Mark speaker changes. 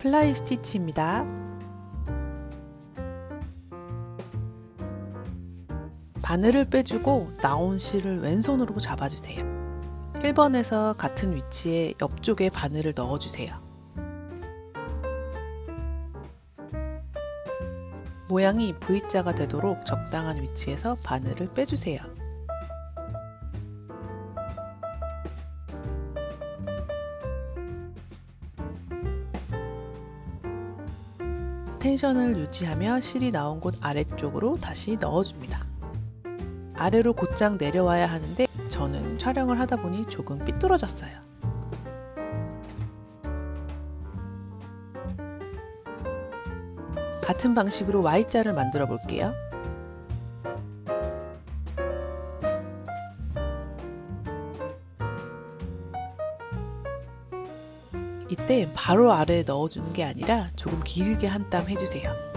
Speaker 1: 플라이 스티치입니다. 바늘을 빼주고 나온 실을 왼손으로 잡아주세요. 1번에서 같은 위치에 옆쪽에 바늘을 넣어주세요. 모양이 V자가 되도록 적당한 위치에서 바늘을 빼주세요. 텐션을 유지하며 실이 나온 곳 아래쪽으로 다시 넣어줍니다. 아래로 곧장 내려와야 하는데 저는 촬영을 하다 보니 조금 삐뚤어졌어요. 같은 방식으로 Y자를 만들어 볼게요. 이때 바로 아래에 넣어주는 게 아니라 조금 길게 한 땀 해주세요.